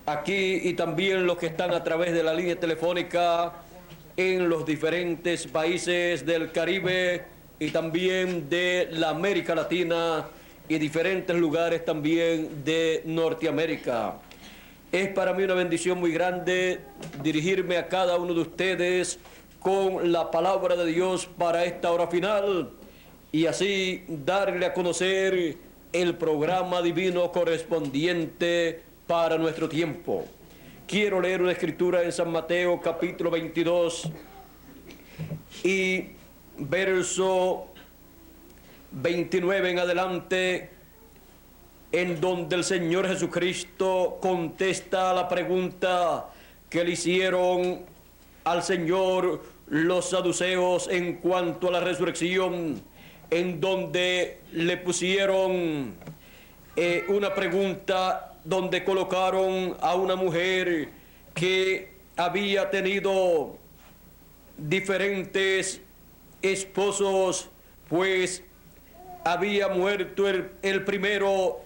Aquí y también los que están a través de la línea telefónica en los diferentes países del Caribe y también de la América Latina y diferentes lugares también de Norteamérica. Es para mí una bendición muy grande dirigirme a cada uno de ustedes con la palabra de Dios para esta hora final y así darle a conocer el programa divino correspondiente para nuestro tiempo. Quiero leer una escritura en San Mateo capítulo 22 y verso 29 en adelante, en donde el Señor Jesucristo contesta la pregunta que le hicieron al Señor los saduceos en cuanto a la resurrección, en donde le pusieron una pregunta donde colocaron a una mujer que había tenido diferentes esposos, pues había muerto el primero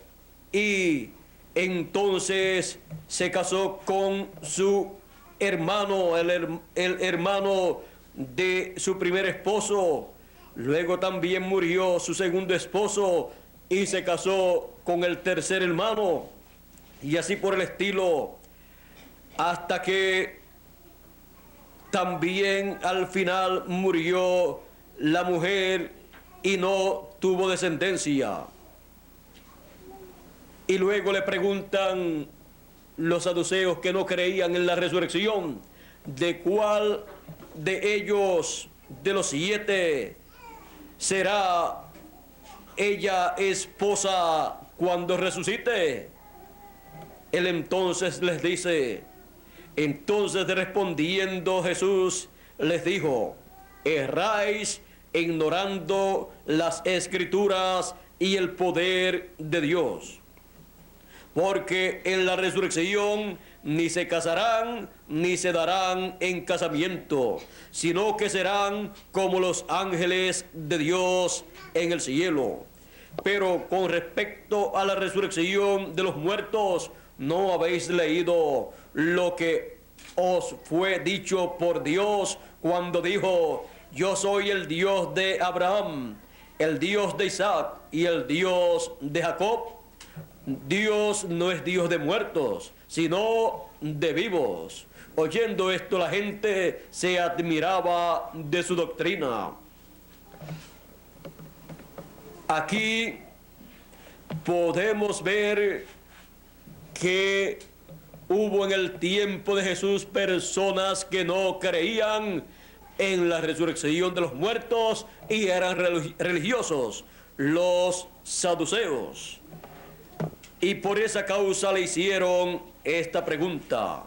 y entonces se casó con su hermano, el hermano de su primer esposo. Luego también murió su segundo esposo y se casó con el tercer hermano. Y así por el estilo, hasta que también al final murió la mujer y no tuvo descendencia. Y luego le preguntan los saduceos que no creían en la resurrección, ¿de cuál de ellos, de los 7, será ella esposa cuando resucite? Él entonces les dice, entonces respondiendo Jesús les dijo, erráis ignorando las Escrituras y el poder de Dios, porque en la resurrección ni se casarán ni se darán en casamiento, sino que serán como los ángeles de Dios en el cielo. Pero con respecto a la resurrección de los muertos, ¿no habéis leído lo que os fue dicho por Dios cuando dijo, yo soy el Dios de Abraham, el Dios de Isaac y el Dios de Jacob? Dios no es Dios de muertos, sino de vivos. Oyendo esto, la gente se admiraba de su doctrina. Aquí podemos ver que hubo en el tiempo de Jesús personas que no creían en la resurrección de los muertos y eran religiosos, los saduceos. Y por esa causa le hicieron esta pregunta.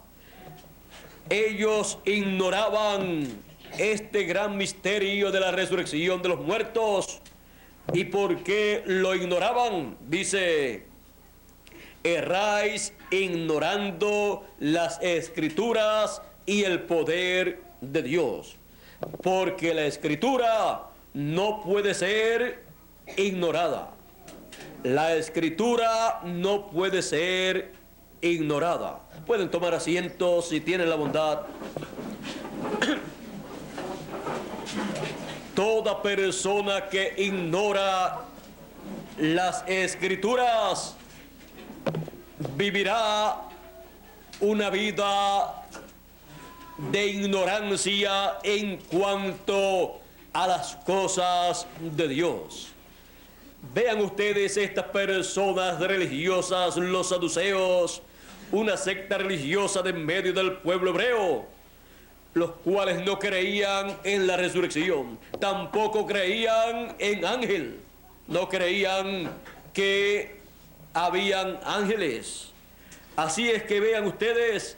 Ellos ignoraban este gran misterio de la resurrección de los muertos. ¿Y por qué lo ignoraban? Dice, erráis ignorando las Escrituras y el poder de Dios. Porque la Escritura no puede ser ignorada. La Escritura no puede ser ignorada. Pueden tomar asiento si tienen la bondad. Toda persona que ignora las Escrituras vivirá una vida de ignorancia en cuanto a las cosas de Dios. Vean ustedes estas personas religiosas, los saduceos, una secta religiosa de en medio del pueblo hebreo, los cuales no creían en la resurrección, tampoco creían en ángel, no creían que habían ángeles. Así es que vean ustedes,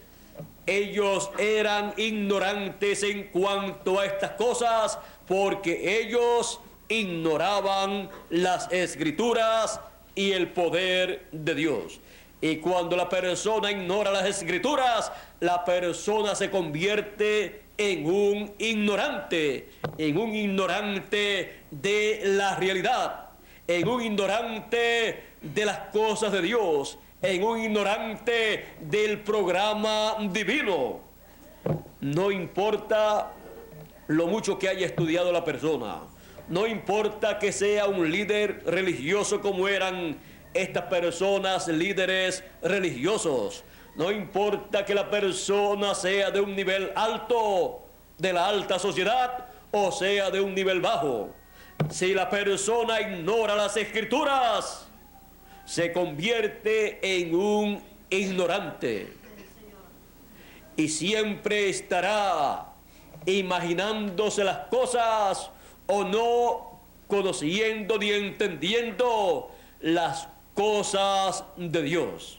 ellos eran ignorantes en cuanto a estas cosas, porque ellos ignoraban las Escrituras y el poder de Dios. Y cuando la persona ignora las Escrituras, la persona se convierte en un ignorante de la realidad, en un ignorante de las cosas de Dios, en un ignorante del programa divino. No importa lo mucho que haya estudiado la persona, no importa que sea un líder religioso como eran estas personas, líderes religiosos, no importa que la persona sea de un nivel alto, de la alta sociedad, o sea de un nivel bajo. Si la persona ignora las escrituras, se convierte en un ignorante. Y siempre estará imaginándose las cosas o no conociendo ni entendiendo las cosas de Dios.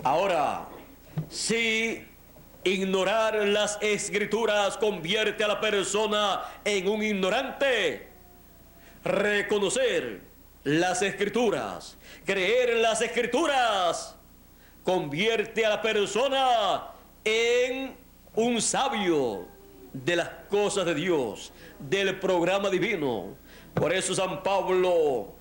Ahora, si ignorar las escrituras convierte a la persona en un ignorante, reconocer las escrituras, creer en las escrituras, convierte a la persona en un sabio de las cosas de Dios, del programa divino. Por eso San Pablo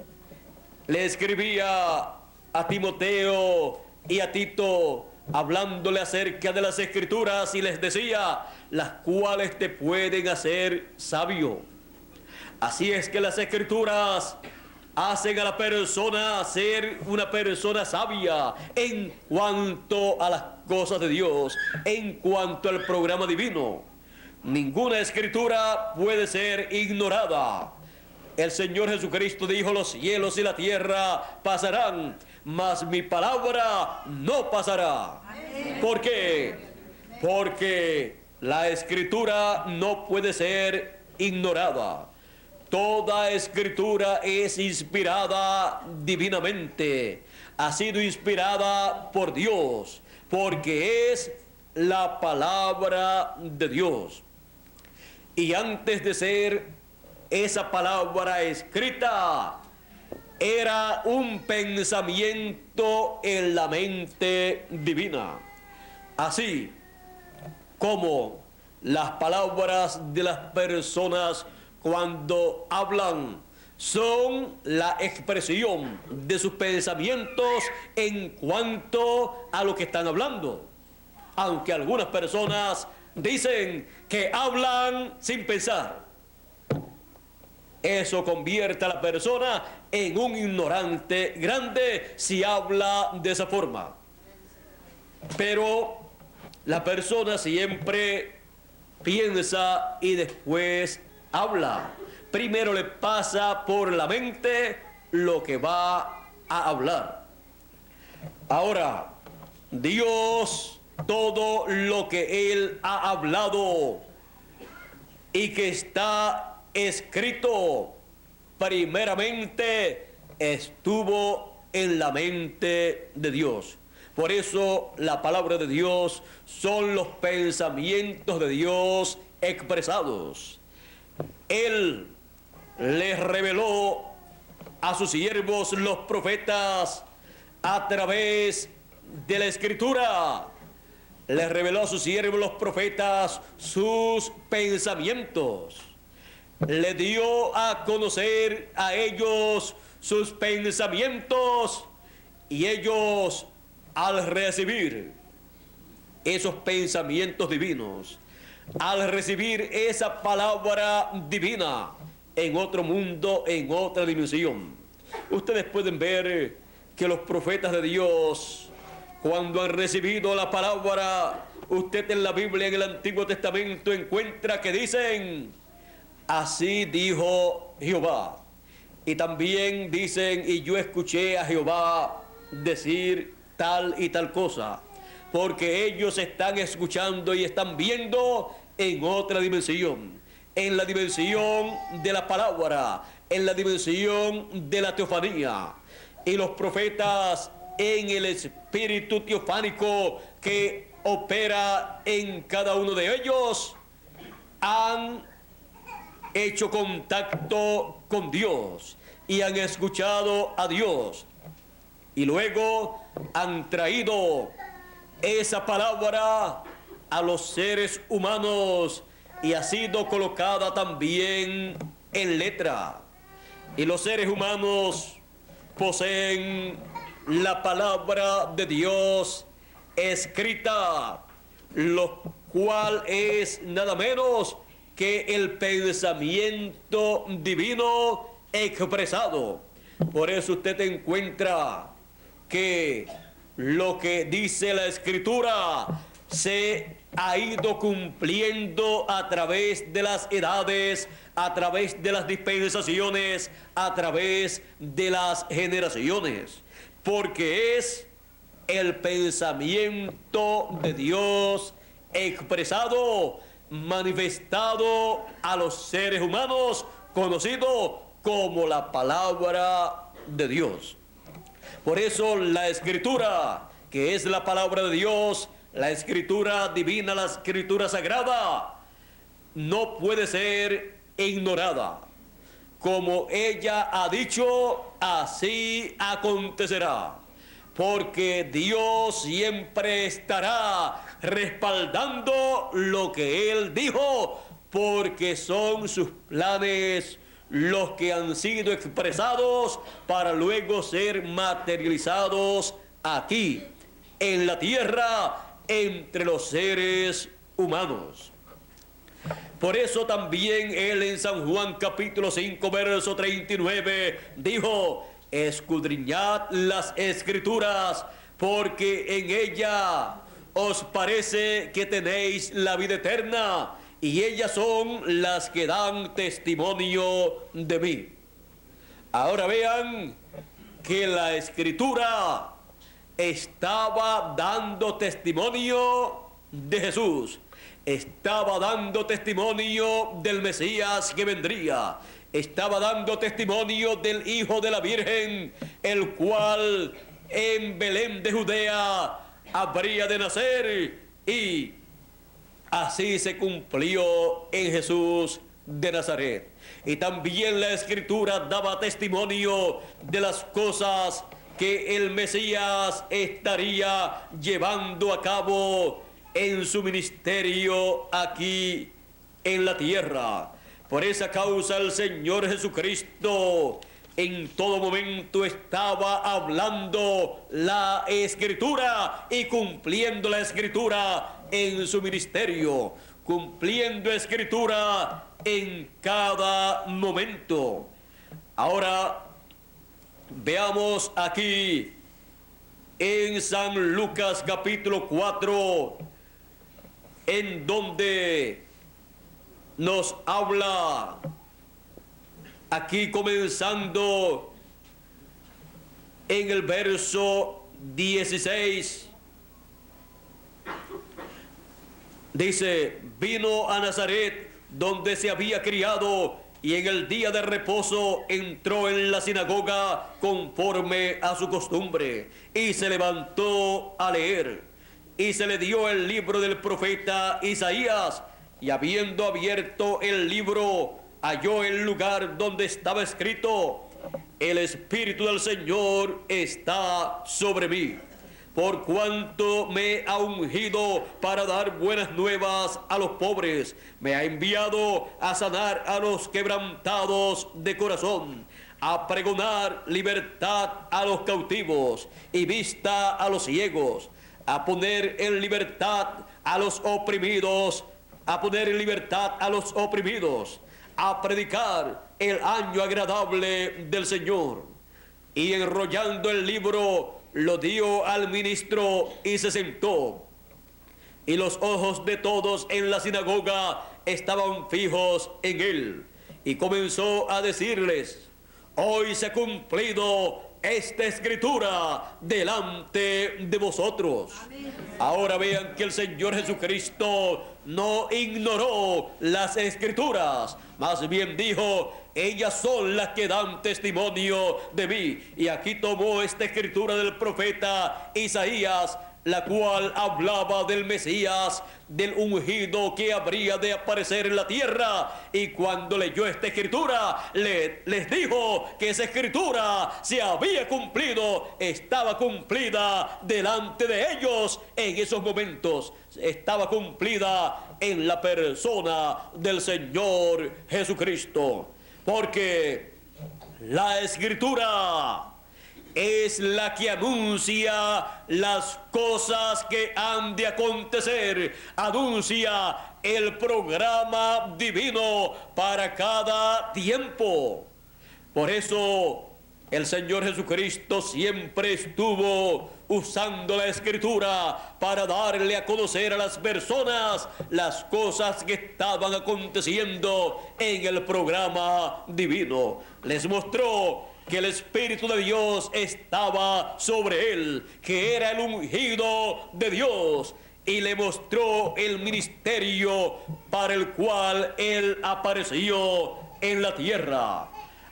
le escribía a Timoteo y a Tito, hablándole acerca de las escrituras, y les decía, las cuales te pueden hacer sabio. Así es que las escrituras hacen a la persona ser una persona sabia en cuanto a las cosas de Dios, en cuanto al programa divino. Ninguna escritura puede ser ignorada. El Señor Jesucristo dijo, los cielos y la tierra pasarán, mas mi palabra no pasará. Amén. ¿Por qué? Porque la escritura no puede ser ignorada. Toda escritura es inspirada divinamente. Ha sido inspirada por Dios, porque es la palabra de Dios. Y antes de ser esa palabra escrita, era un pensamiento en la mente divina. Así como las palabras de las personas cuando hablan son la expresión de sus pensamientos en cuanto a lo que están hablando. Aunque algunas personas dicen que hablan sin pensar, eso convierte a la persona en un ignorante grande si habla de esa forma. Pero la persona siempre piensa y después habla. Primero le pasa por la mente lo que va a hablar. Ahora, Dios, todo lo que Él ha hablado y que está escrito, primeramente estuvo en la mente de Dios. Por eso la palabra de Dios son los pensamientos de Dios expresados. Él les reveló a sus siervos los profetas a través de la escritura. Les reveló a sus siervos los profetas sus pensamientos. Les dio a conocer a ellos sus pensamientos, y ellos, al recibir esos pensamientos divinos, al recibir esa palabra divina en otro mundo, en otra dimensión, ustedes pueden ver que los profetas de Dios, cuando han recibido la palabra, usted en la Biblia, en el Antiguo Testamento, encuentra que dicen, así dijo Jehová. Y también dicen, y yo escuché a Jehová decir tal y tal cosa. Porque ellos están escuchando y están viendo en otra dimensión. En la dimensión de la palabra, en la dimensión de la teofanía. Y los profetas, en el espíritu teofánico que opera en cada uno de ellos, han hecho contacto con Dios y han escuchado a Dios, y luego han traído esa palabra a los seres humanos, y ha sido colocada también en letra. Y los seres humanos poseen la palabra de Dios escrita, lo cual es nada menos que el pensamiento divino expresado. Por eso usted encuentra que lo que dice la Escritura se ha ido cumpliendo a través de las edades, a través de las dispensaciones, a través de las generaciones, porque es el pensamiento de Dios expresado, manifestado a los seres humanos, conocido como la palabra de Dios. Por eso la Escritura, que es la palabra de Dios, la Escritura divina, la Escritura sagrada, no puede ser ignorada. Como ella ha dicho, así acontecerá. Porque Dios siempre estará respaldando lo que Él dijo, porque son sus planes los que han sido expresados para luego ser materializados aquí, en la tierra, entre los seres humanos. Por eso también Él en San Juan capítulo 5, verso 39, dijo: escudriñad las Escrituras, porque en ella os parece que tenéis la vida eterna, y ellas son las que dan testimonio de mí. Ahora vean que la Escritura estaba dando testimonio de Jesús, estaba dando testimonio del Mesías que vendría, estaba dando testimonio del Hijo de la Virgen, el cual en Belén de Judea habría de nacer, y así se cumplió en Jesús de Nazaret. Y también la Escritura daba testimonio de las cosas que el Mesías estaría llevando a cabo en su ministerio aquí en la tierra. Por esa causa el Señor Jesucristo en todo momento estaba hablando la Escritura y cumpliendo la Escritura en su ministerio, cumpliendo Escritura en cada momento. Ahora veamos aquí en San Lucas capítulo 4, en donde nos habla, aquí comenzando en el verso 16, dice: vino a Nazaret, donde se había criado, y en el día de reposo entró en la sinagoga conforme a su costumbre, y se levantó a leer. Y se le dio el libro del profeta Isaías, y habiendo abierto el libro, halló el lugar donde estaba escrito: el Espíritu del Señor está sobre mí, por cuanto me ha ungido para dar buenas nuevas a los pobres, me ha enviado a sanar a los quebrantados de corazón, a pregonar libertad a los cautivos y vista a los ciegos, a poner en libertad a los oprimidos, a poner en libertad a los oprimidos, a predicar el año agradable del Señor. Y enrollando el libro, lo dio al ministro y se sentó. Y los ojos de todos en la sinagoga estaban fijos en él. Y comenzó a decirles: hoy se ha cumplido esta escritura delante de vosotros. Amén. Ahora vean que el Señor Jesucristo no ignoró las escrituras, más bien dijo: ellas son las que dan testimonio de mí. Y aquí tomó esta escritura del profeta Isaías, la cual hablaba del Mesías, del ungido que habría de aparecer en la tierra. Y cuando leyó esta escritura, les dijo que esa escritura se había cumplido, estaba cumplida delante de ellos en esos momentos, estaba cumplida en la persona del Señor Jesucristo. Porque la escritura es la que anuncia las cosas que han de acontecer, anuncia el programa divino para cada tiempo. Por eso el Señor Jesucristo siempre estuvo usando la Escritura para darle a conocer a las personas las cosas que estaban aconteciendo en el programa divino. Les mostró que el Espíritu de Dios estaba sobre él, que era el ungido de Dios, y le mostró el ministerio para el cual él apareció en la tierra.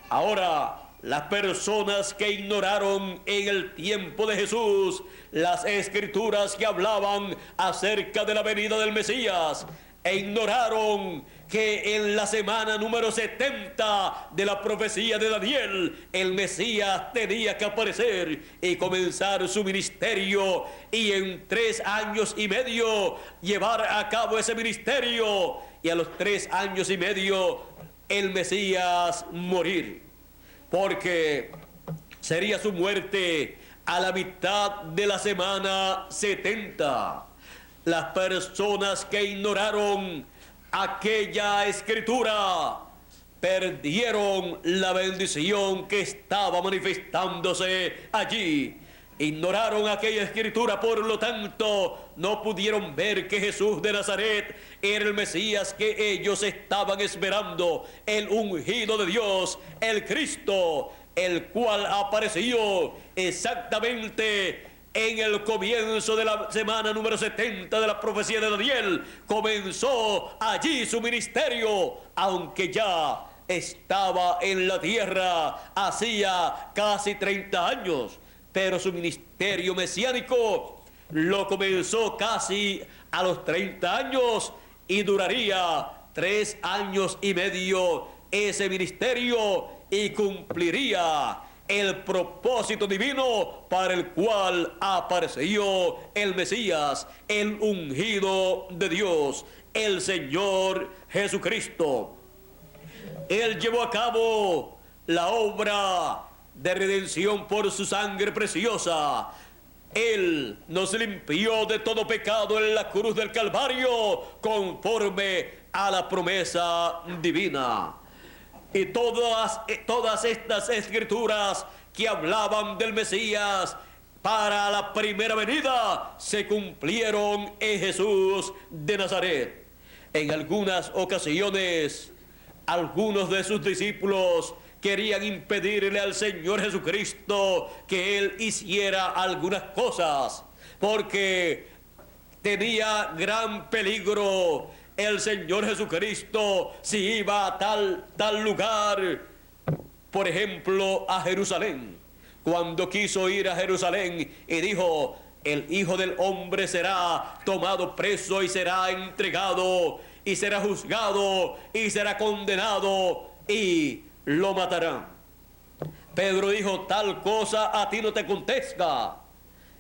Ahora, las personas que ignoraron en el tiempo de Jesús las escrituras que hablaban acerca de la venida del Mesías, e ignoraron que en la semana número 70 de la profecía de Daniel, el Mesías tenía que aparecer y comenzar su ministerio, y en 3 años y medio llevar a cabo ese ministerio, y a los 3 años y medio el Mesías morir, porque sería su muerte a la mitad de la semana 70. Las personas que ignoraron aquella escritura perdieron la bendición que estaba manifestándose allí. Ignoraron aquella escritura, por lo tanto no pudieron ver que Jesús de Nazaret era el Mesías que ellos estaban esperando, el ungido de Dios, el Cristo, el cual apareció exactamente en el comienzo de la semana número 70 de la profecía de Daniel. Comenzó allí su ministerio, aunque ya estaba en la tierra hacía casi 30 años. Pero su ministerio mesiánico lo comenzó casi a los 30 años y duraría 3 años y medio ese ministerio, y cumpliría el propósito divino para el cual apareció el Mesías, el ungido de Dios, el Señor Jesucristo. Él llevó a cabo la obra de redención por su sangre preciosa. Él nos limpió de todo pecado en la cruz del Calvario, conforme a la promesa divina. Y todas estas escrituras que hablaban del Mesías para la primera venida se cumplieron en Jesús de Nazaret. En algunas ocasiones, algunos de sus discípulos querían impedirle al Señor Jesucristo que Él hiciera algunas cosas, porque tenía gran peligro el Señor Jesucristo si iba a tal lugar, por ejemplo a Jerusalén. Cuando quiso ir a Jerusalén y dijo: el Hijo del Hombre será tomado preso y será entregado y será juzgado y será condenado y lo matarán. Pedro dijo: tal cosa a ti no te acontezca.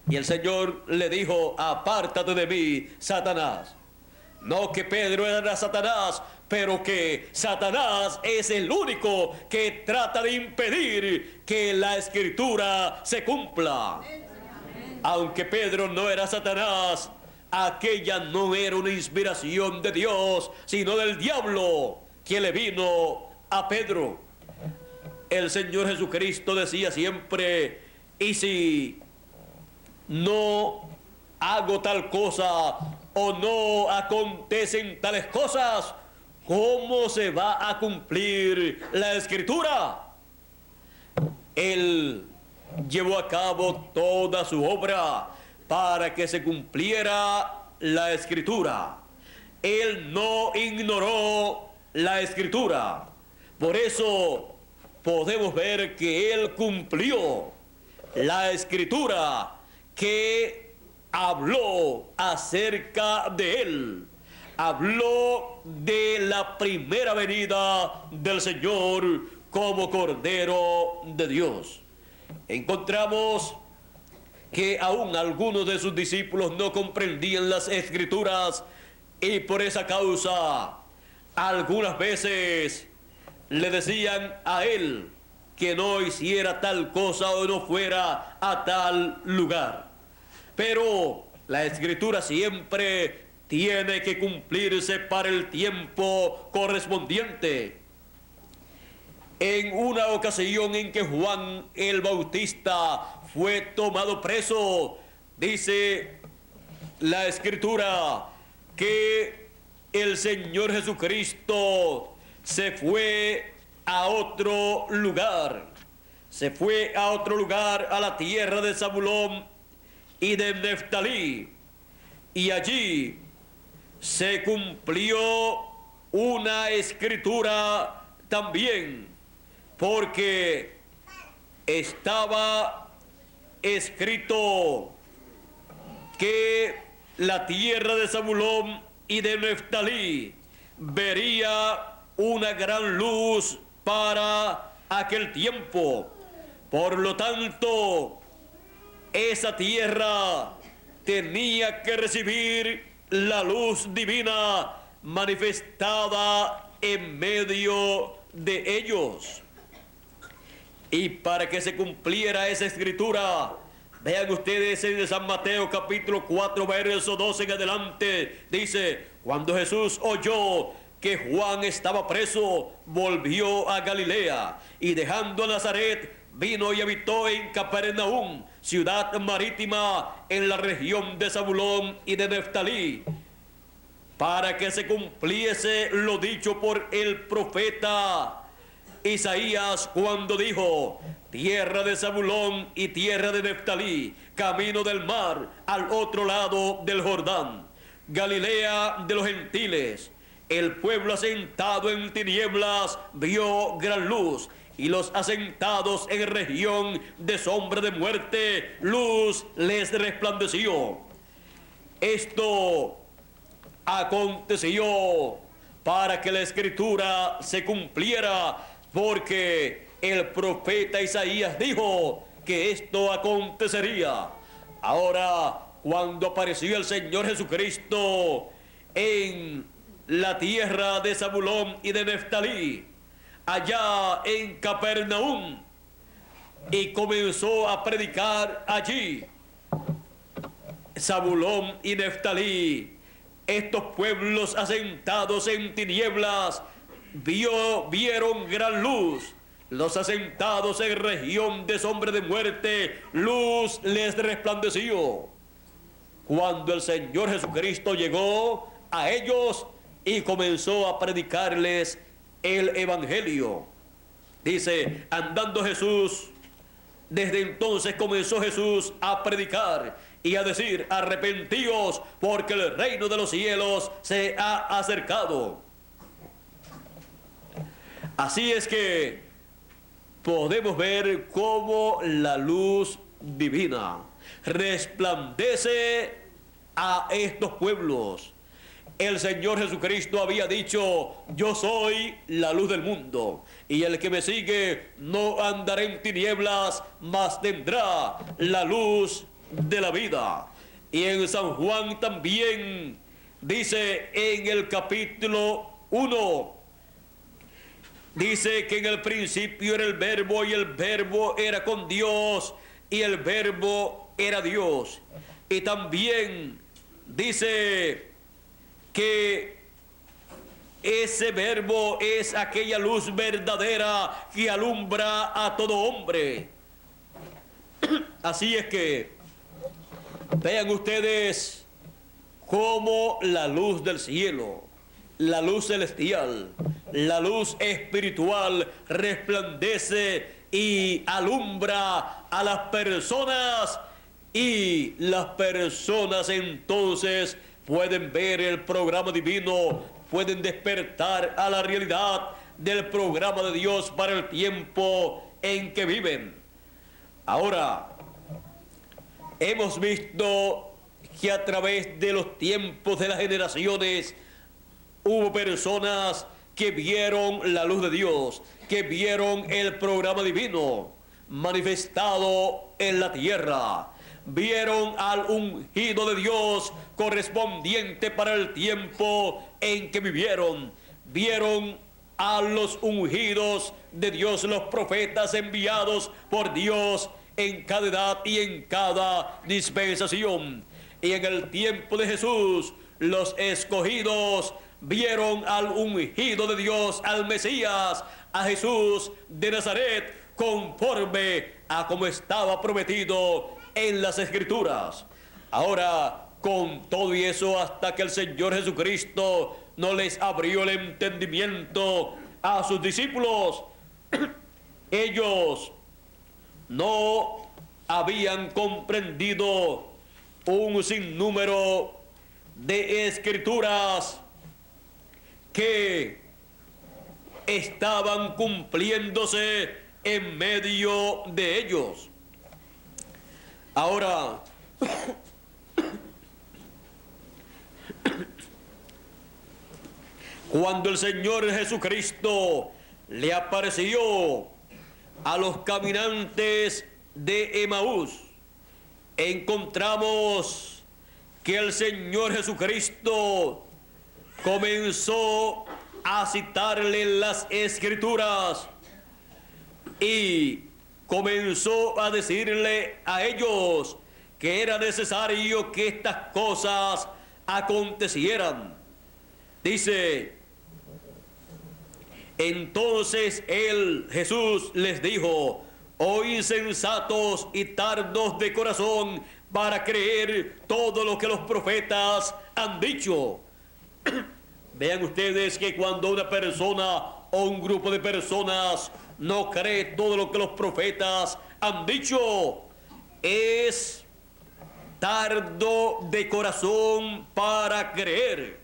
Y el Señor le dijo: apártate de mí, Satanás. No que Pedro era Satanás, pero que Satanás es el único que trata de impedir que la escritura se cumpla. Aunque Pedro no era Satanás, aquella no era una inspiración de Dios, sino del diablo que le vino a Pedro. El Señor Jesucristo decía siempre: y si no hago tal cosa o no acontecen tales cosas, ¿cómo se va a cumplir la escritura? Él llevó a cabo toda su obra para que se cumpliera la escritura. Él no ignoró la escritura. Por eso podemos ver que Él cumplió la escritura que habló acerca de Él. Habló de la primera venida del Señor como Cordero de Dios. Encontramos que aún algunos de sus discípulos no comprendían las escrituras, y por esa causa algunas veces le decían a Él que no hiciera tal cosa o no fuera a tal lugar. Pero la Escritura siempre tiene que cumplirse para el tiempo correspondiente. En una ocasión en que Juan el Bautista fue tomado preso, dice la Escritura que el Señor Jesucristo se fue a otro lugar. Se fue a otro lugar, a la tierra de Zabulón y de Neftalí. Y allí se cumplió una escritura también, porque estaba escrito que la tierra de Zabulón y de Neftalí vería una gran luz para aquel tiempo. Por lo tanto, esa tierra tenía que recibir la luz divina manifestada en medio de ellos. Y para que se cumpliera esa escritura, vean ustedes en San Mateo capítulo 4, verso 12 en adelante, dice: cuando Jesús oyó que Juan estaba preso, volvió a Galilea, y dejando a Nazaret, vino y habitó en Capernaum, ciudad marítima en la región de Zabulón y de Neftalí, para que se cumpliese lo dicho por el profeta Isaías cuando dijo: tierra de Zabulón y tierra de Neftalí, camino del mar al otro lado del Jordán, Galilea de los gentiles. El pueblo asentado en tinieblas vio gran luz, y los asentados en región de sombra de muerte, luz les resplandeció. Esto aconteció para que la escritura se cumpliera, porque el profeta Isaías dijo que esto acontecería. Ahora, cuando apareció el Señor Jesucristo en la tierra de Zabulón y de Neftalí, allá en Capernaum, y comenzó a predicar allí, Zabulón y Neftalí, estos pueblos asentados en tinieblas, vieron gran luz. Los asentados en región de sombra de muerte, luz les resplandeció. Cuando el Señor Jesucristo llegó a ellos y comenzó a predicarles el evangelio, dice: andando Jesús, desde entonces comenzó Jesús a predicar y a decir: arrepentíos, porque el reino de los cielos se ha acercado. Así es que podemos ver cómo la luz divina resplandece a estos pueblos. El Señor Jesucristo había dicho: yo soy la luz del mundo, y el que me sigue no andará en tinieblas, mas tendrá la luz de la vida. Y en San Juan también dice en el capítulo 1, dice que en el principio era el Verbo, y el Verbo era con Dios, y el Verbo era Dios. Y también dice que ese Verbo es aquella luz verdadera que alumbra a todo hombre. Así es que vean ustedes cómo la luz del cielo, la luz celestial, la luz espiritual resplandece y alumbra a las personas, y las personas entonces pueden ver el programa divino, pueden despertar a la realidad del programa de Dios para el tiempo en que viven. Ahora, hemos visto que a través de los tiempos de las generaciones hubo personas que vieron la luz de Dios, que vieron el programa divino manifestado en la tierra, vieron al ungido de Dios correspondiente para el tiempo en que vivieron, vieron a los ungidos de Dios los profetas enviados por Dios en cada edad y en cada dispensación. Y en el tiempo de Jesús, los escogidos vieron al ungido de Dios, al Mesías, a Jesús de Nazaret, conforme a como estaba prometido en las Escrituras. Ahora, con todo y eso, hasta que el Señor Jesucristo no les abrió el entendimiento a sus discípulos, ellos no habían comprendido un sinnúmero de escrituras que estaban cumpliéndose en medio de ellos. Ahora, cuando el Señor Jesucristo le apareció a los caminantes de Emaús, encontramos que el Señor Jesucristo comenzó a citarle las Escrituras y comenzó a decirle a ellos que era necesario que estas cosas acontecieran. Dice: entonces Jesús les dijo: oh insensatos y tardos de corazón para creer todo lo que los profetas han dicho. Vean ustedes que cuando una persona o un grupo de personas no cree todo lo que los profetas han dicho, es tardo de corazón para creer.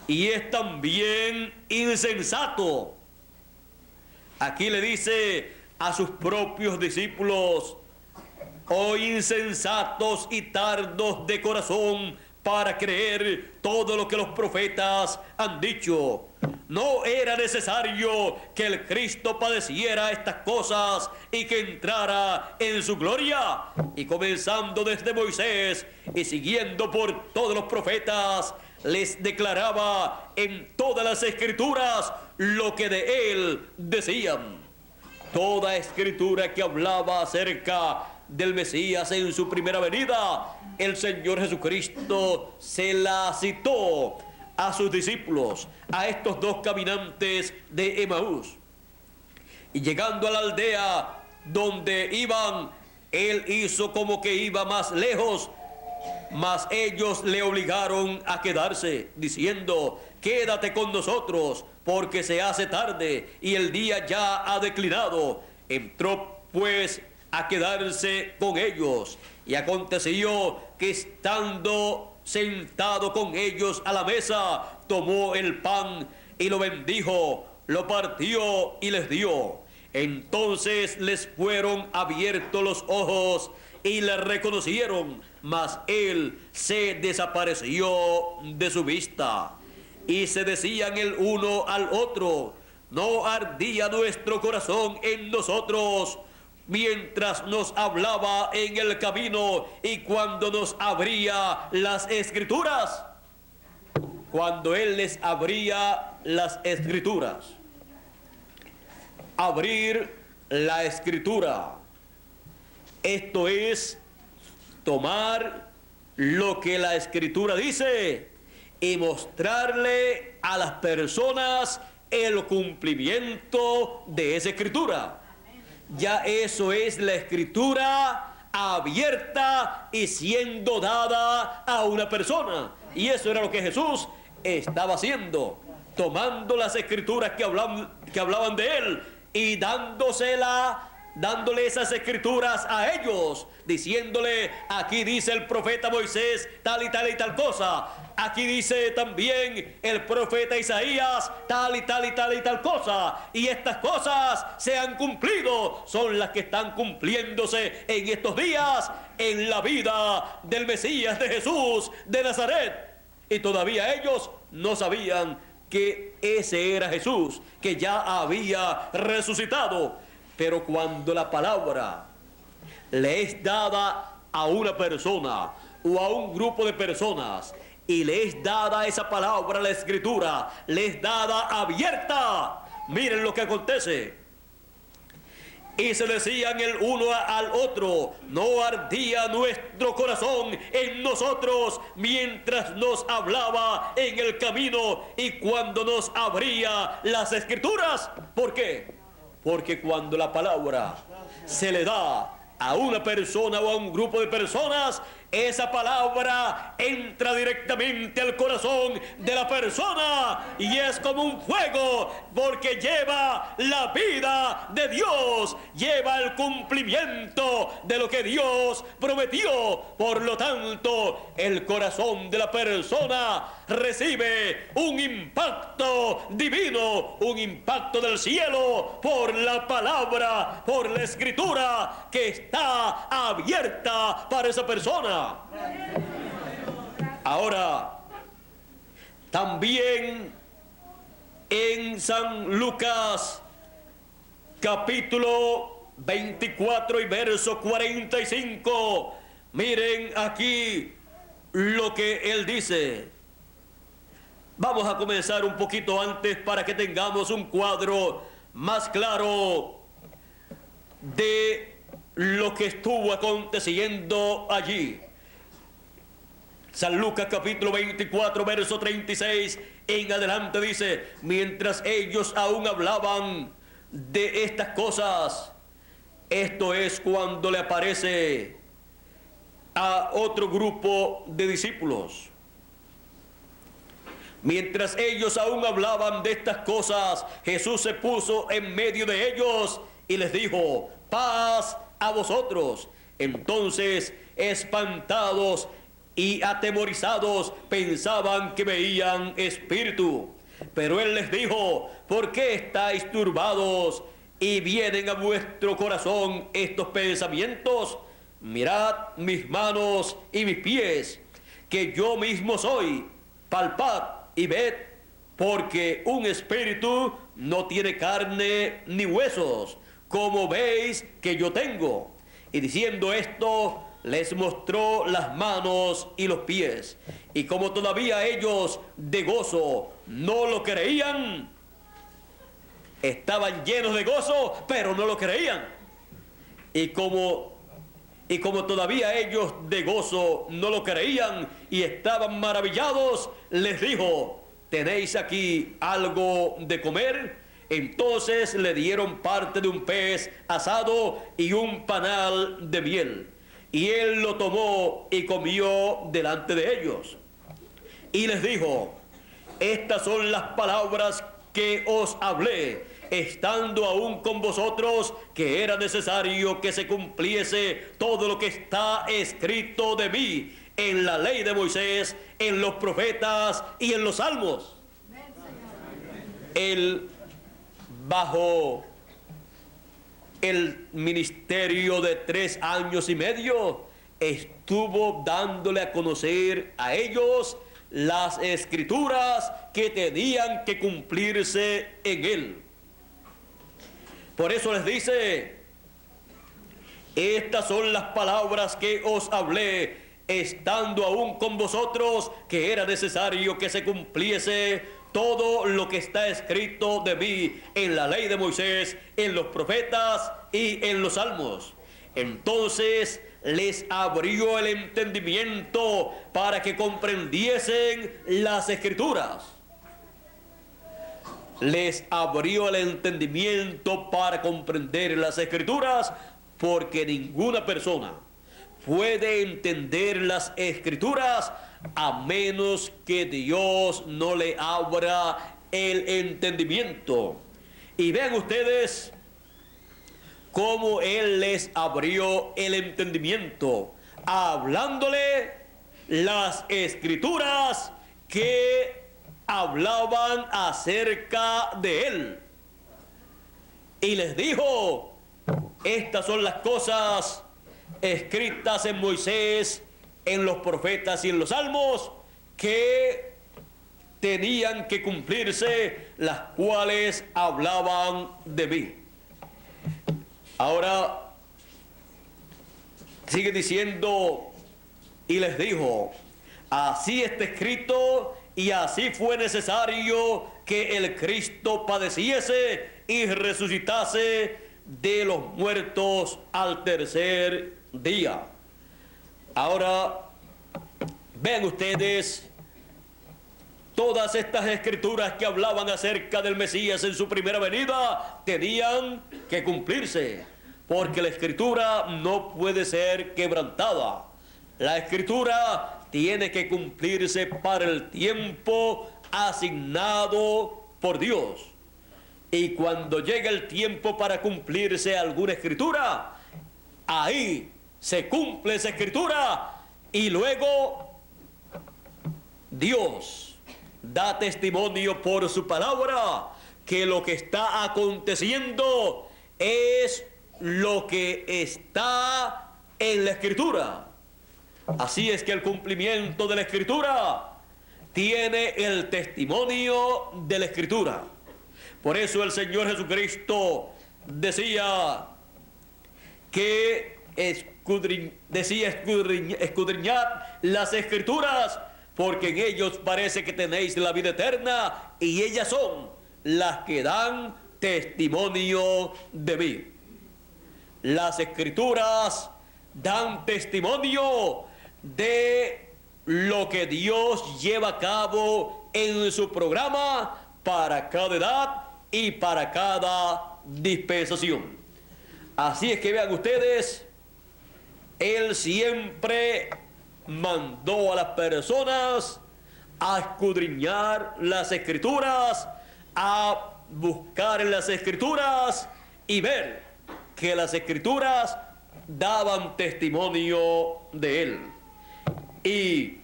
Y es también insensato. Aquí le dice a sus propios discípulos: oh insensatos y tardos de corazón para creer todo lo que los profetas han dicho. No era necesario que el Cristo padeciera estas cosas y que entrara en su gloria. Y comenzando desde Moisés y siguiendo por todos los profetas, les declaraba en todas las Escrituras lo que de él decían. Toda escritura que hablaba acerca del Mesías en su primera venida, el Señor Jesucristo se la citó a sus discípulos, a estos dos caminantes de Emaús. Y llegando a la aldea donde iban, él hizo como que iba más lejos, mas ellos le obligaron a quedarse, diciendo: quédate con nosotros, porque se hace tarde y el día ya ha declinado. Entró pues a quedarse con ellos, y aconteció que estando sentado con ellos a la mesa, tomó el pan y lo bendijo, lo partió y les dio. Entonces les fueron abiertos los ojos y le reconocieron, mas él se desapareció de su vista. Y se decían el uno al otro: ¿no ardía nuestro corazón en nosotros mientras nos hablaba en el camino y cuando nos abría las Escrituras? Cuando él les abría las Escrituras. Abrir la Escritura, esto es tomar lo que la Escritura dice y mostrarle a las personas el cumplimiento de esa Escritura. Ya eso es la Escritura abierta y siendo dada a una persona. Y eso era lo que Jesús estaba haciendo, tomando las Escrituras que hablaban de él y dándole esas Escrituras a ellos, diciéndole: aquí dice el profeta Moisés tal y tal y tal cosa, aquí dice también el profeta Isaías tal y tal y tal y tal cosa, y estas cosas se han cumplido, son las que están cumpliéndose en estos días en la vida del Mesías, de Jesús de Nazaret. Y todavía ellos no sabían que ese era Jesús, que ya había resucitado. Pero cuando la palabra le es dada a una persona o a un grupo de personas, y le es dada esa palabra, la Escritura, le es dada abierta, Miren lo que acontece. Y se decían el uno al otro: ¿no ardía nuestro corazón en nosotros mientras nos hablaba en el camino y cuando nos abría las Escrituras? ¿Por qué? Porque cuando la palabra se le da a una persona o a un grupo de personas, esa palabra entra directamente al corazón de la persona y es como un fuego, porque lleva la vida de Dios, lleva el cumplimiento de lo que Dios prometió. Por lo tanto, el corazón de la persona recibe un impacto divino, un impacto del cielo por la palabra, por la Escritura que está abierta para esa persona. Ahora, también en San Lucas, capítulo 24 y verso 45, miren aquí lo que él dice. Vamos a comenzar un poquito antes para que tengamos un cuadro más claro de lo que estuvo aconteciendo allí. San Lucas capítulo 24, verso 36 en adelante dice: mientras ellos aún hablaban de estas cosas, esto es cuando le aparece a otro grupo de discípulos. Mientras ellos aún hablaban de estas cosas, Jesús se puso en medio de ellos y les dijo: paz a vosotros. Entonces, espantados y atemorizados, pensaban que veían espíritu. Pero él les dijo: ¿por qué estáis turbados y vienen a vuestro corazón estos pensamientos? Mirad mis manos y mis pies, que yo mismo soy. Palpad y ved, porque un espíritu no tiene carne ni huesos, como veis que yo tengo. Y diciendo esto, les mostró las manos y los pies. Y como todavía ellos de gozo no lo creían, estaban llenos de gozo, pero no lo creían. Y como todavía ellos de gozo no lo creían y estaban maravillados, les dijo: ¿tenéis aquí algo de comer? Entonces le dieron parte de un pez asado y un panal de miel. Y él lo tomó y comió delante de ellos. Y les dijo: estas son las palabras que os hablé, estando aún con vosotros, que era necesario que se cumpliese todo lo que está escrito de mí en la ley de Moisés, en los profetas y en los salmos. Él, bajo el ministerio de 3 años y medio, estuvo dándole a conocer a ellos las escrituras que tenían que cumplirse en él. Por eso les dice: estas son las palabras que os hablé, estando aún con vosotros, que era necesario que se cumpliese todo lo que está escrito de mí en la ley de Moisés, en los profetas y en los salmos. Entonces les abrió el entendimiento para que comprendiesen las escrituras. Les abrió el entendimiento para comprender las escrituras, porque ninguna persona puede entender las escrituras a menos que Dios no le abra el entendimiento. Y vean ustedes cómo Él les abrió el entendimiento, hablándole las escrituras que hablaban acerca de Él. Y les dijo: estas son las cosas escritas en Moisés, en los profetas y en los salmos, que tenían que cumplirse, las cuales hablaban de mí. Ahora sigue diciendo: y les dijo: así está escrito, y así fue necesario que el Cristo padeciese y resucitase de los muertos al tercer día. Ahora, vean ustedes todas estas escrituras que hablaban acerca del Mesías en su primera venida tenían que cumplirse, porque la escritura no puede ser quebrantada. La escritura tiene que cumplirse para el tiempo asignado por Dios. Y cuando llega el tiempo para cumplirse alguna escritura, ahí se cumple esa escritura y luego Dios da testimonio por su palabra que lo que está aconteciendo es lo que está en la escritura. Así es que el cumplimiento de la escritura tiene el testimonio de la escritura. Por eso el Señor Jesucristo decía que escudriñad las escrituras, porque en ellos parece que tenéis la vida eterna, y ellas son las que dan testimonio de mí. Las escrituras dan testimonio de lo que Dios lleva a cabo en su programa para cada edad y para cada dispensación. Así es que vean ustedes, Él siempre mandó a las personas a escudriñar las escrituras, a buscar en las escrituras y ver que las escrituras daban testimonio de Él. Y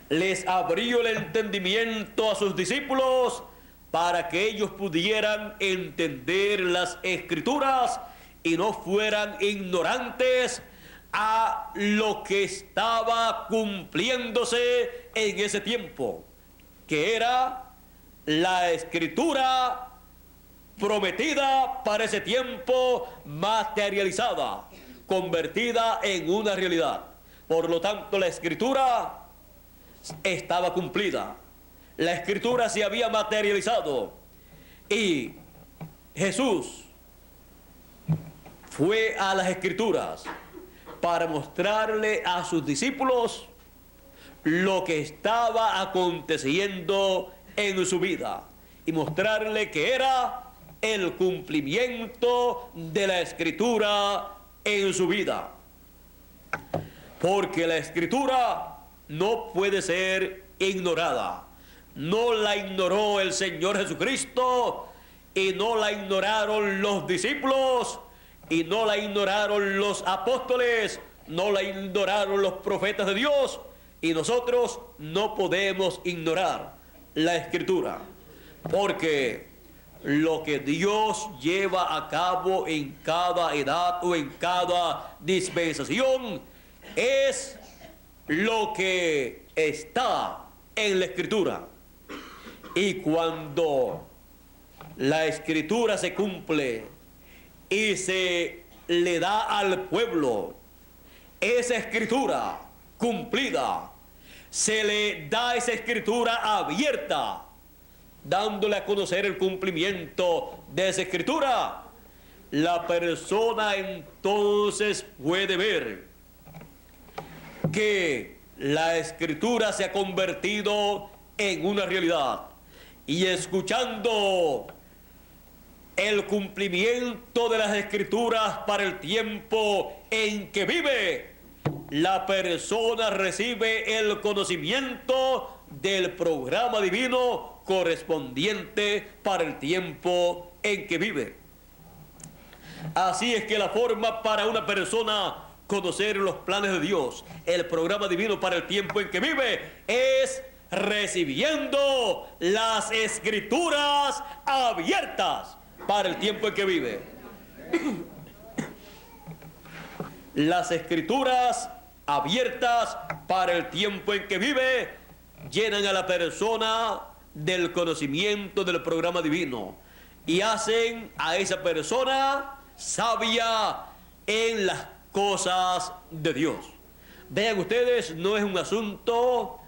les abrió el entendimiento a sus discípulos para que ellos pudieran entender las escrituras y no fueran ignorantes a lo que estaba cumpliéndose en ese tiempo, que era la escritura prometida para ese tiempo, materializada, convertida en una realidad. Por lo tanto, la escritura estaba cumplida, la escritura se había materializado, y Jesús fue a las escrituras para mostrarle a sus discípulos lo que estaba aconteciendo en su vida y mostrarle que era el cumplimiento de la escritura en su vida. Porque la escritura no puede ser ignorada. No la ignoró el Señor Jesucristo, y no la ignoraron los discípulos, y no la ignoraron los apóstoles, no la ignoraron los profetas de Dios, y nosotros no podemos ignorar la escritura, porque lo que Dios lleva a cabo en cada edad o en cada dispensación es lo que está en la escritura. Y cuando la escritura se cumple y se le da al pueblo esa escritura cumplida, se le da esa escritura abierta, dándole a conocer el cumplimiento de esa escritura, la persona entonces puede ver que la escritura se ha convertido en una realidad, y escuchando el cumplimiento de las escrituras para el tiempo en que vive, la persona recibe el conocimiento del programa divino correspondiente para el tiempo en que vive. Así es que la forma para una persona conocer los planes de Dios, el programa divino para el tiempo en que vive, es recibiendo las escrituras abiertas para el tiempo en que vive. Las escrituras abiertas para el tiempo en que vive llenan a la persona del conocimiento del programa divino y hacen a esa persona sabia en las cosas de Dios. Vean ustedes, no es un asunto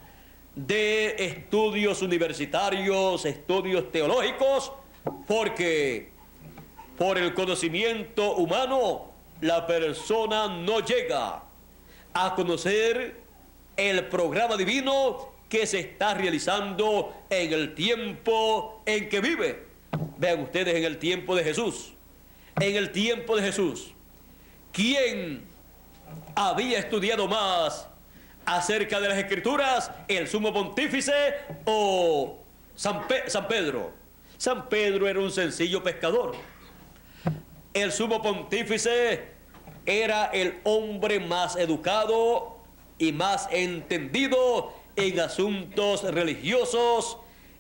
de estudios universitarios, estudios teológicos, porque por el conocimiento humano la persona no llega a conocer el programa divino que se está realizando en el tiempo en que vive. Vean ustedes, en el tiempo de Jesús. En el tiempo de Jesús, ¿quién había estudiado más acerca de las Escrituras? ¿El sumo pontífice o San Pedro? San Pedro era un sencillo pescador. El sumo pontífice era el hombre más educado y más entendido en asuntos religiosos.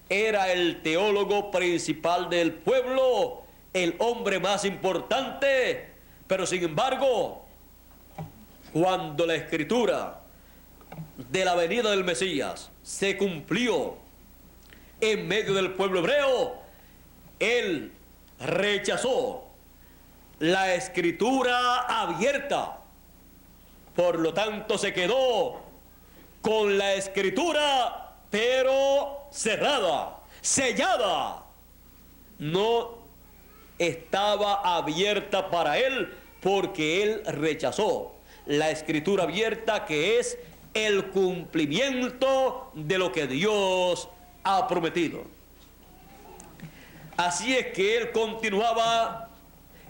Era el teólogo principal del pueblo, el hombre más importante. Pero sin embargo, cuando la escritura de la venida del Mesías se cumplió en medio del pueblo hebreo, él rechazó la escritura abierta. Por lo tanto, se quedó con la escritura, pero cerrada, sellada. No estaba abierta para él, porque él rechazó la escritura abierta, que es el cumplimiento de lo que Dios ha prometido. Así es que él continuaba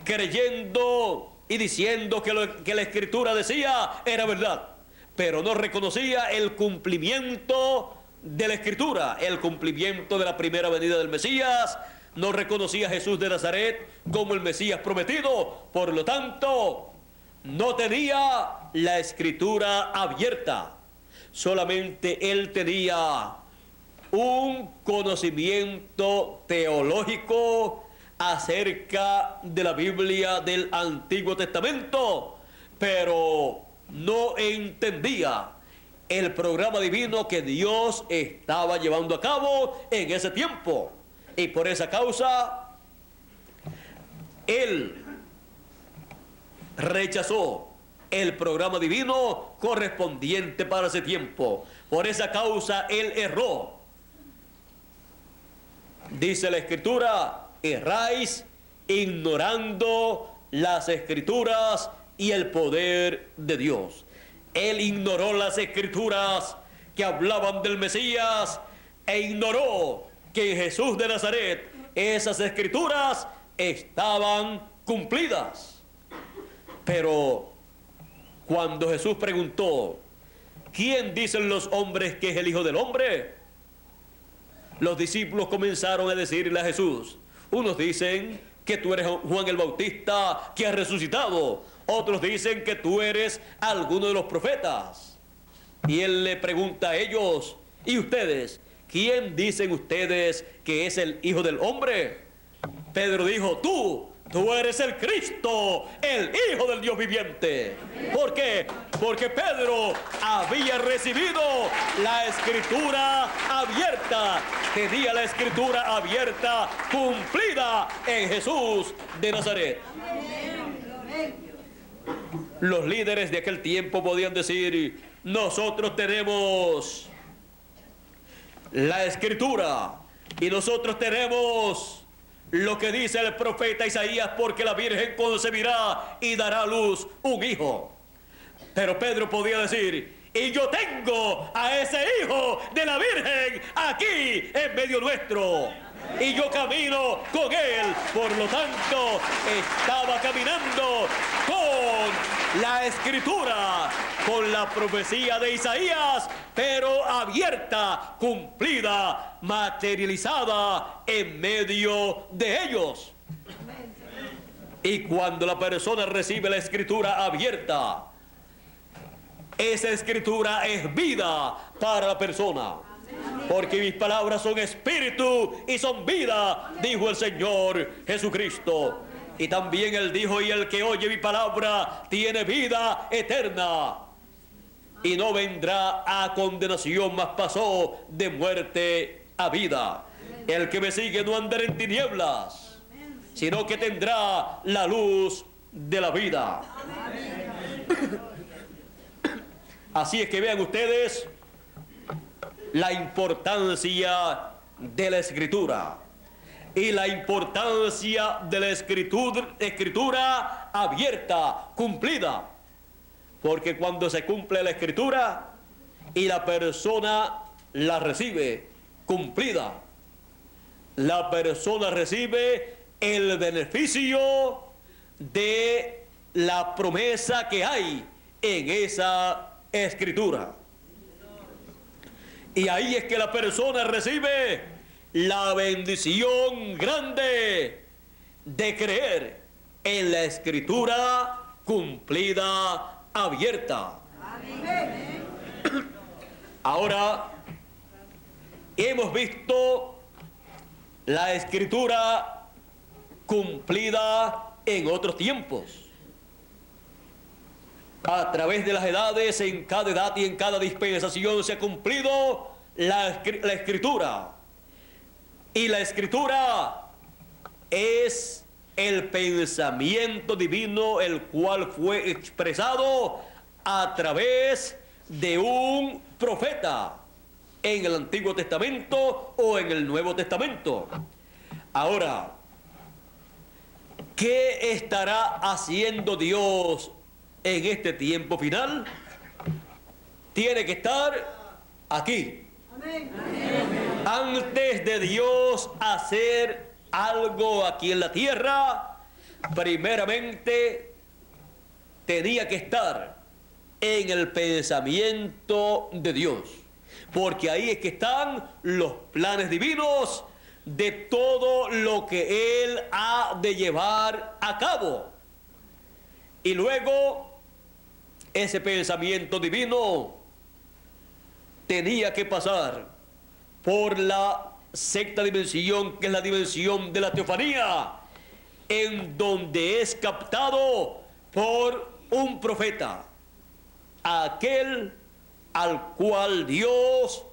creyendo y diciendo que lo que la escritura decía era verdad, pero no reconocía el cumplimiento de la escritura, el cumplimiento de la primera venida del Mesías. No reconocía a Jesús de Nazaret como el Mesías prometido. Por lo tanto, no tenía la escritura abierta. Solamente él tenía un conocimiento teológico acerca de la Biblia del Antiguo Testamento, pero no entendía el programa divino que Dios estaba llevando a cabo en ese tiempo. Y por esa causa, él rechazó el programa divino correspondiente para ese tiempo. Por esa causa, él erró. Dice la Escritura: erráis ignorando las Escrituras y el poder de Dios. Él ignoró las Escrituras que hablaban del Mesías e ignoró que en Jesús de Nazaret esas Escrituras estaban cumplidas. Pero cuando Jesús preguntó: ¿quién dicen los hombres que es el Hijo del Hombre?, los discípulos comenzaron a decirle a Jesús: unos dicen que tú eres Juan el Bautista que ha resucitado, otros dicen que tú eres alguno de los profetas. Y él le pregunta a ellos: ¿y ustedes? ¿Quién dicen ustedes que es el Hijo del Hombre? Pedro dijo: tú eres el Cristo, el Hijo del Dios viviente. ¿Por qué? Porque Pedro había recibido la Escritura abierta, tenía la Escritura abierta, cumplida en Jesús de Nazaret. Los líderes de aquel tiempo podían decir: nosotros tenemos la Escritura y nosotros tenemos lo que dice el profeta Isaías, porque la Virgen concebirá y dará a luz un hijo. Pero Pedro podía decir: y yo tengo a ese hijo de la Virgen aquí en medio nuestro, y yo camino con él. Por lo tanto, estaba caminando con la Escritura, con la profecía de Isaías, pero abierta, cumplida, materializada en medio de ellos. Y cuando la persona recibe la Escritura abierta, esa Escritura es vida para la persona. Porque mis palabras son espíritu y son vida, dijo el Señor Jesucristo. Y también él dijo: y el que oye mi palabra tiene vida eterna, y no vendrá a condenación, mas pasó de muerte a vida. El que me sigue no andará en tinieblas, sino que tendrá la luz de la vida. Así es que vean ustedes, la importancia de la Escritura. Y la importancia de la escritura abierta, cumplida. Porque cuando se cumple la Escritura y la persona la recibe cumplida, la persona recibe el beneficio de la promesa que hay en esa Escritura. Y ahí es que la persona recibe la bendición grande de creer en la Escritura cumplida, abierta. Amén. Ahora hemos visto la Escritura cumplida en otros tiempos. A través de las edades, en cada edad y en cada dispensación se ha cumplido la Escritura. Y la Escritura es el pensamiento divino, el cual fue expresado a través de un profeta en el Antiguo Testamento o en el Nuevo Testamento. Ahora, ¿qué estará haciendo Dios en este tiempo final? Tiene que estar aquí. Amén. Antes de Dios hacer algo aquí en la tierra, primeramente tenía que estar en el pensamiento de Dios, porque ahí es que están los planes divinos de todo lo que Él ha de llevar a cabo. Y luego ese pensamiento divino tenía que pasar por la sexta dimensión, que es la dimensión de la teofanía, en donde es captado por un profeta, aquel al cual Dios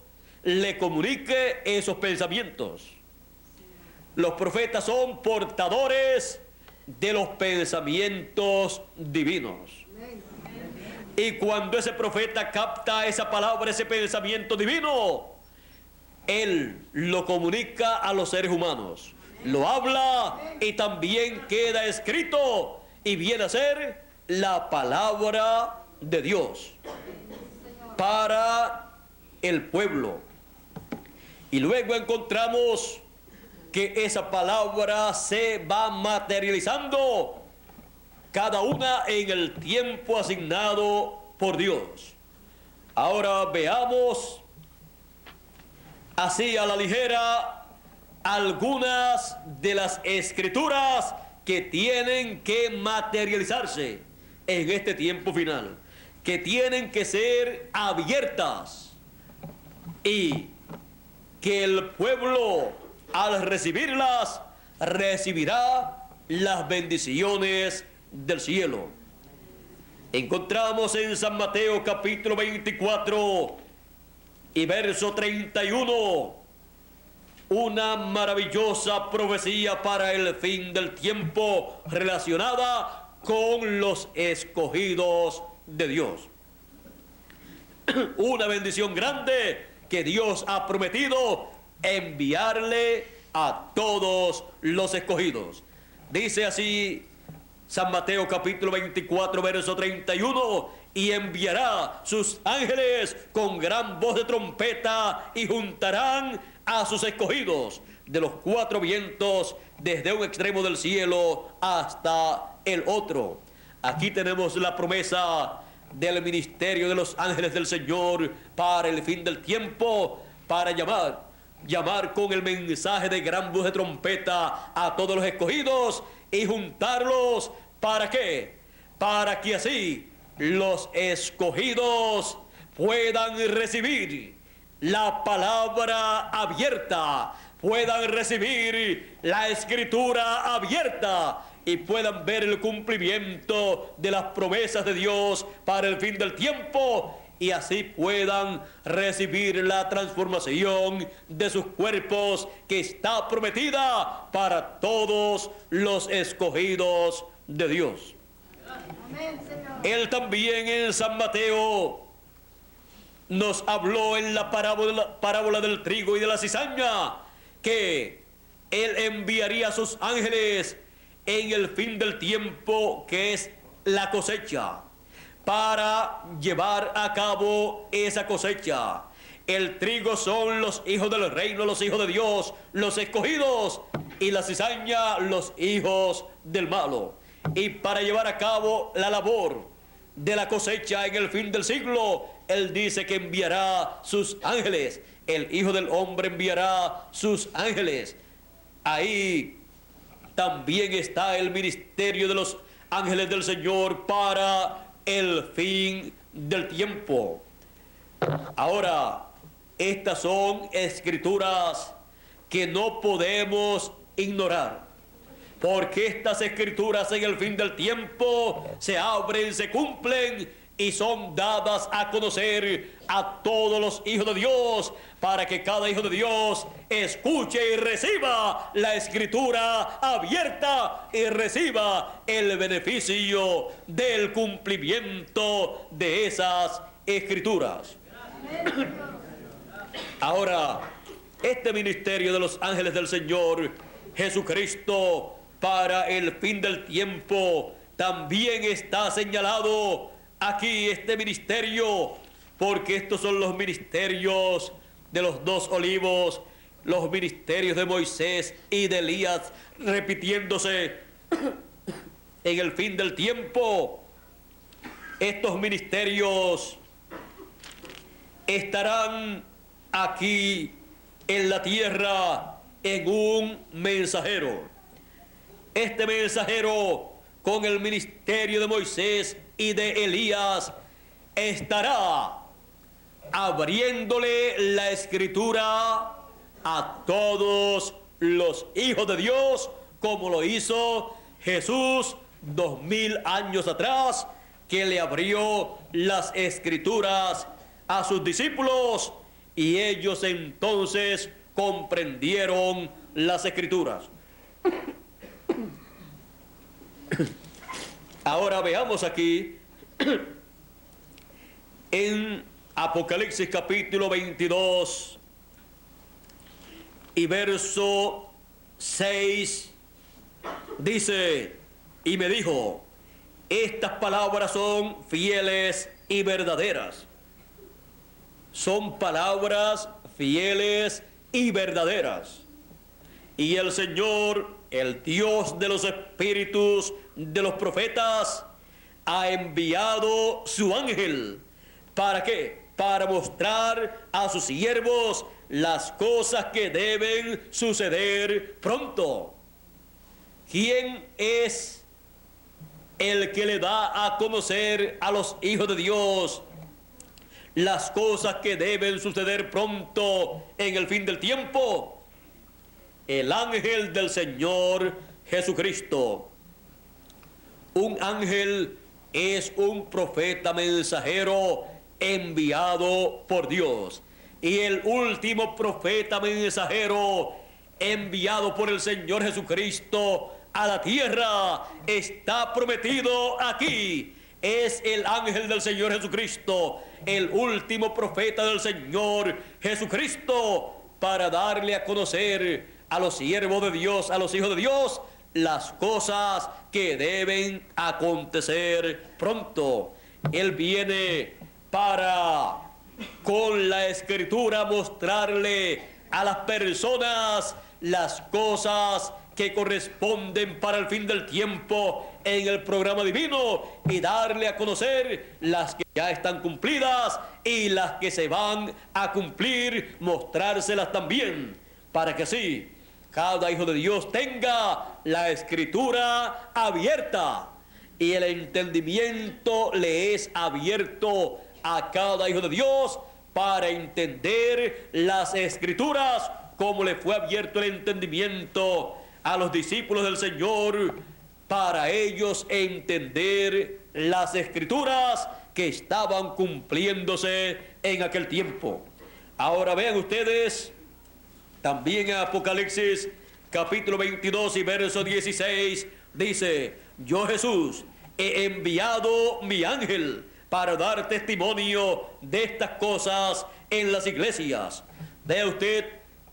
le comunique esos pensamientos. Los profetas son portadores de los pensamientos divinos. Y cuando ese profeta capta esa palabra, ese pensamiento divino, él lo comunica a los seres humanos, lo habla y también queda escrito y viene a ser la palabra de Dios para el pueblo. Y luego encontramos que esa palabra se va materializando cada una en el tiempo asignado por Dios. Ahora veamos así a la ligera algunas de las escrituras que tienen que materializarse en este tiempo final, que tienen que ser abiertas y que el pueblo al recibirlas recibirá las bendiciones del cielo. Encontramos en San Mateo capítulo 24 y verso 31 una maravillosa profecía para el fin del tiempo relacionada con los escogidos de Dios. Una bendición grande que Dios ha prometido enviarle a todos los escogidos. Dice así San Mateo capítulo 24 verso 31: y enviará sus ángeles con gran voz de trompeta y juntarán a sus escogidos de los cuatro vientos, desde un extremo del cielo hasta el otro. Aquí tenemos la promesa del ministerio de los ángeles del Señor para el fin del tiempo, para llamar con el mensaje de gran voz de trompeta a todos los escogidos y juntarlos. ¿Para qué? Para que así los escogidos puedan recibir la palabra abierta, puedan recibir la escritura abierta y puedan ver el cumplimiento de las promesas de Dios para el fin del tiempo, y así puedan recibir la transformación de sus cuerpos que está prometida para todos los escogidos de Dios. Amén, Señor. Él también en San Mateo nos habló en la parábola del trigo y de la cizaña, que Él enviaría a sus ángeles en el fin del tiempo, que es la cosecha, para llevar a cabo esa cosecha. El trigo son los hijos del reino, los hijos de Dios, los escogidos, y la cizaña, los hijos del malo. Y para llevar a cabo la labor de la cosecha en el fin del siglo, Él dice que enviará sus ángeles. El Hijo del Hombre enviará sus ángeles. Ahí también está el ministerio de los ángeles del Señor para el fin del tiempo. Ahora, estas son escrituras que no podemos ignorar, porque estas escrituras en el fin del tiempo se abren, se cumplen y son dadas a conocer a todos los hijos de Dios, para que cada hijo de Dios escuche y reciba la escritura abierta y reciba el beneficio del cumplimiento de esas escrituras. Ahora, este ministerio de los ángeles del Señor Jesucristo para el fin del tiempo también está señalado aquí, este ministerio, porque estos son los ministerios de los dos olivos, los ministerios de Moisés y de Elías, repitiéndose en el fin del tiempo. Estos ministerios estarán aquí en la tierra en un mensajero. Este mensajero, con el ministerio de Moisés y de Elías, estará abriéndole la escritura a todos los hijos de Dios, como lo hizo Jesús 2000 años atrás, que le abrió las escrituras a sus discípulos y ellos entonces comprendieron las escrituras. Ahora veamos aquí en Apocalipsis capítulo 22 y verso 6, dice: y me dijo, estas palabras son fieles y verdaderas. Son palabras fieles y verdaderas. Y el Señor, el Dios de los espíritus de los profetas, ha enviado su ángel. ¿Para qué? Para mostrar a sus siervos las cosas que deben suceder pronto. ¿Quién es el que le da a conocer a los hijos de Dios las cosas que deben suceder pronto en el fin del tiempo? El ángel del Señor Jesucristo. Un ángel es un profeta mensajero enviado por Dios. Y el último profeta mensajero enviado por el Señor Jesucristo a la tierra está prometido aquí. Es el ángel del Señor Jesucristo, el último profeta del Señor Jesucristo, para darle a conocer a los siervos de Dios, a los hijos de Dios, las cosas que deben acontecer pronto. Él viene para, con la escritura, mostrarle a las personas las cosas que corresponden para el fin del tiempo en el programa divino, y darle a conocer las que ya están cumplidas y las que se van a cumplir, mostrárselas también, para que así cada hijo de Dios tenga la escritura abierta y el entendimiento le es abierto a cada hijo de Dios para entender las escrituras, como le fue abierto el entendimiento a los discípulos del Señor, para ellos entender las escrituras que estaban cumpliéndose en aquel tiempo. Ahora vean ustedes también en Apocalipsis capítulo 22 y verso 16, dice: yo, Jesús, he enviado mi ángel para dar testimonio de estas cosas en las iglesias. Vea usted,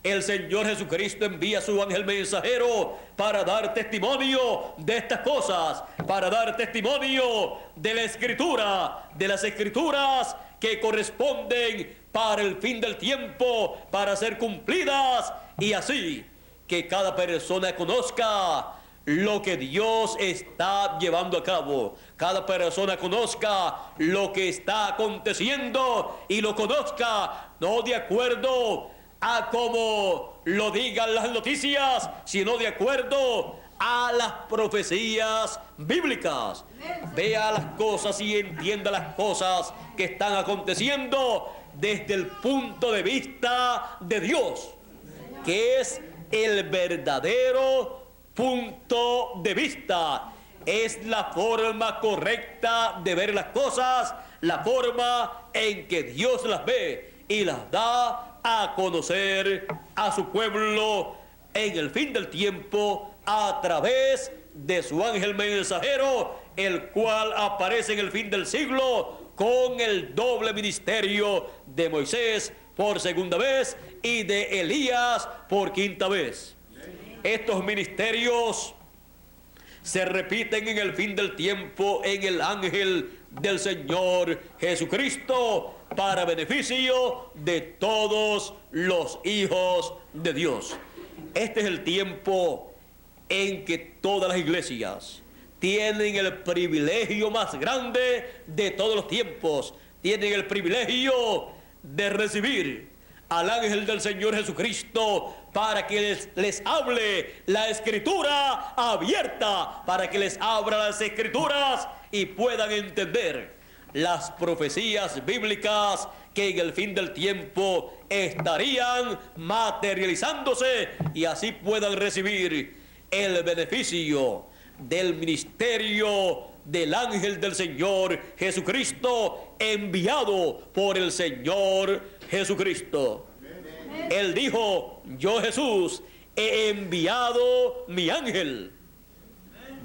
el Señor Jesucristo envía a su ángel mensajero para dar testimonio de estas cosas, para dar testimonio de la Escritura, de las Escrituras que corresponden para el fin del tiempo, para ser cumplidas, y así que cada persona conozca lo que Dios está llevando a cabo. Cada persona conozca lo que está aconteciendo y lo conozca no de acuerdo a como lo digan las noticias, sino de acuerdo a las profecías bíblicas. Vea las cosas y entienda las cosas que están aconteciendo desde el punto de vista de Dios, que es el verdadero punto de vista. Es la forma correcta de ver las cosas, la forma en que Dios las ve y las da a conocer a su pueblo en el fin del tiempo a través de su ángel mensajero, el cual aparece en el fin del siglo con el doble ministerio de Moisés por segunda vez y de Elías por quinta vez. Estos ministerios se repiten en el fin del tiempo en el ángel del Señor Jesucristo para beneficio de todos los hijos de Dios. Este es el tiempo en que todas las iglesias tienen el privilegio más grande de todos los tiempos. Tienen el privilegio de recibir al ángel del Señor Jesucristo para que les hable la Escritura abierta, para que les abra las Escrituras y puedan entender las profecías bíblicas que en el fin del tiempo estarían materializándose y así puedan recibir el beneficio del ministerio del ángel del Señor Jesucristo enviado por el Señor Jesucristo. Él dijo: yo, Jesús, he enviado mi ángel.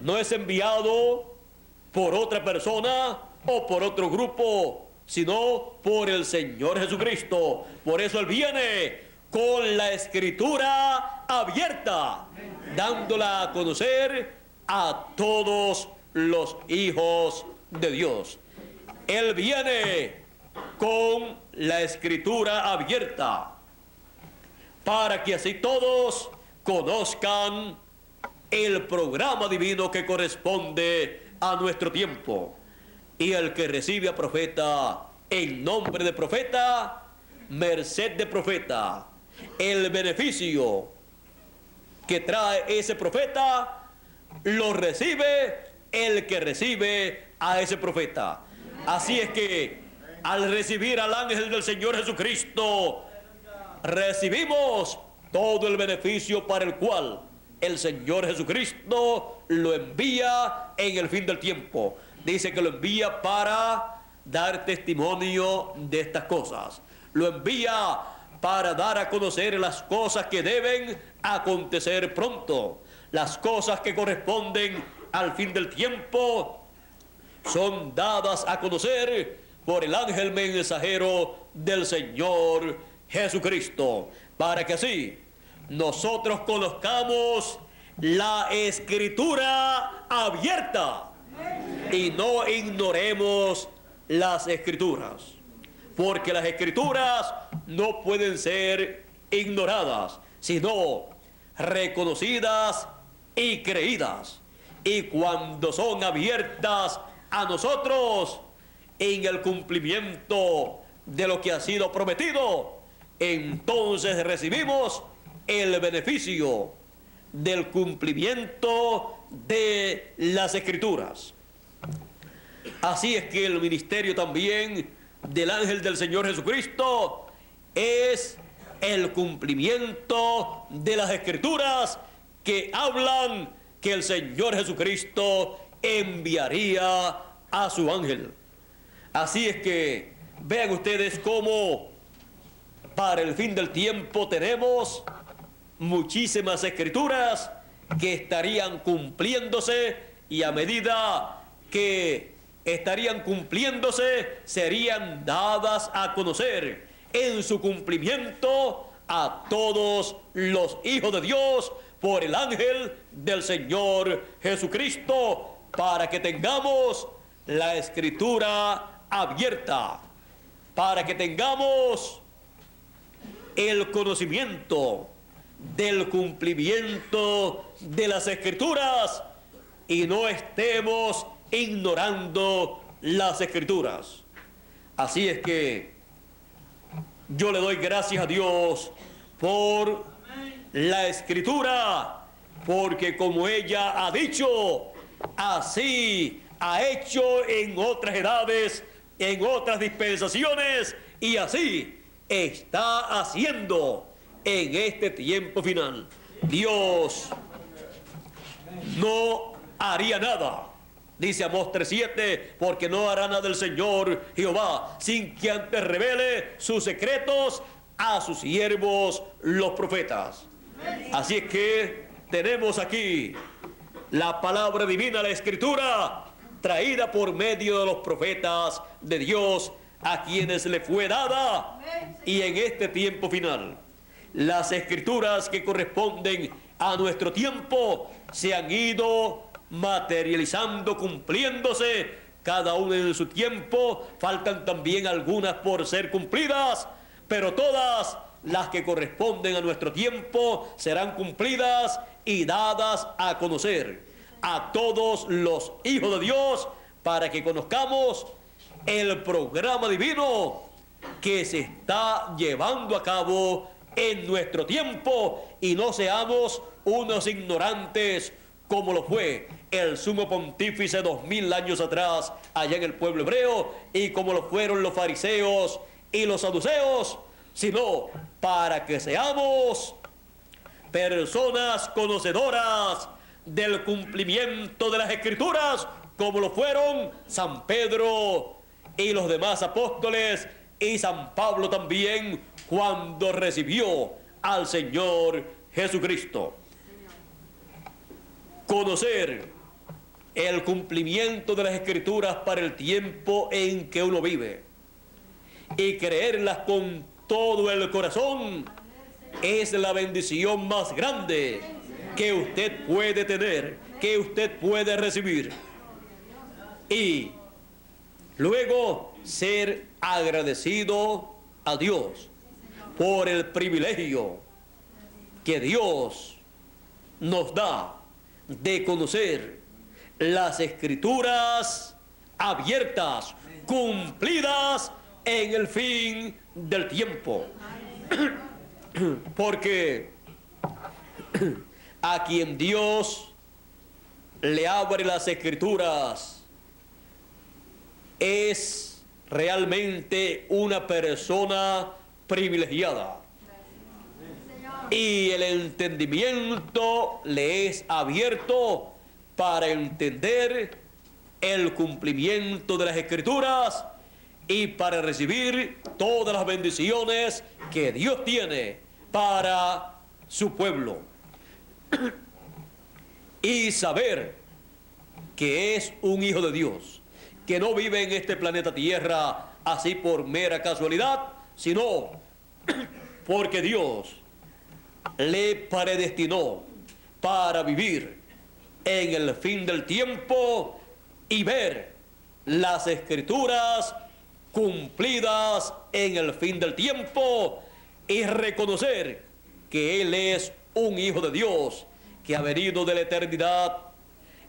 No es enviado por otra persona o por otro grupo, sino por el Señor Jesucristo. Por eso Él viene con la Escritura abierta, dándola a conocer a todos los hijos de Dios. Él viene con la Escritura abierta para que así todos conozcan el programa divino que corresponde a nuestro tiempo. Y el que recibe a profeta en nombre de profeta, merced de profeta, el beneficio que trae ese profeta lo recibe el que recibe a ese profeta. Así es que al recibir al ángel del Señor Jesucristo, recibimos todo el beneficio para el cual el Señor Jesucristo lo envía en el fin del tiempo. Dice que lo envía para dar testimonio de estas cosas. Lo envía para dar a conocer las cosas que deben acontecer pronto. Las cosas que corresponden al fin del tiempo son dadas a conocer por el ángel mensajero del Señor Jesucristo, para que así nosotros conozcamos la Escritura abierta y no ignoremos las Escrituras, porque las Escrituras no pueden ser ignoradas, sino reconocidas y creídas. Y cuando son abiertas a nosotros en el cumplimiento de lo que ha sido prometido, entonces recibimos el beneficio del cumplimiento de las Escrituras. Así es que el ministerio también del ángel del Señor Jesucristo es el cumplimiento de las Escrituras que hablan que el Señor Jesucristo enviaría a su ángel. Así es que vean ustedes cómo para el fin del tiempo tenemos muchísimas Escrituras que estarían cumpliéndose, y a medida que estarían cumpliéndose, serían dadas a conocer en su cumplimiento a todos los hijos de Dios por el ángel del Señor Jesucristo, para que tengamos la Escritura abierta, para que tengamos el conocimiento del cumplimiento de las Escrituras y no estemos ignorando las Escrituras. Así es que yo le doy gracias a Dios por la Escritura, porque como ella ha dicho, así ha hecho en otras edades, en otras dispensaciones, y así está haciendo en este tiempo final. Dios no haría nada, dice Amós 3:7, porque no hará nada el Señor Jehová sin que antes revele sus secretos a sus siervos los profetas. Así es que tenemos aquí la palabra divina, la Escritura, traída por medio de los profetas de Dios, a quienes le fue dada, y en este tiempo final las Escrituras que corresponden a nuestro tiempo se han ido materializando, cumpliéndose, cada una en su tiempo. Faltan también algunas por ser cumplidas, pero todas las que corresponden a nuestro tiempo serán cumplidas y dadas a conocer a todos los hijos de Dios, para que conozcamos el programa divino que se está llevando a cabo en nuestro tiempo y no seamos unos ignorantes como lo fue el sumo pontífice 2000 años atrás allá en el pueblo hebreo, y como lo fueron los fariseos y los saduceos, sino para que seamos personas conocedoras del cumplimiento de las Escrituras, como lo fueron San Pedro y los demás apóstoles, y San Pablo también, cuando recibió al Señor Jesucristo. Conocer el cumplimiento de las Escrituras para el tiempo en que uno vive y creerlas con todo el corazón es la bendición más grande que usted puede tener, que usted puede recibir. Y luego ser agradecido a Dios por el privilegio que Dios nos da de conocer las Escrituras abiertas, cumplidas en el fin del tiempo. Porque a quien Dios le abre las Escrituras es realmente una persona privilegiada, y el entendimiento le es abierto para entender el cumplimiento de las Escrituras y para recibir todas las bendiciones que Dios tiene para su pueblo. Y saber que es un hijo de Dios, que no vive en este planeta Tierra así por mera casualidad, sino porque Dios le predestinó para vivir en el fin del tiempo y ver las Escrituras cumplidas en el fin del tiempo y reconocer que Él es un hijo de Dios que ha venido de la eternidad,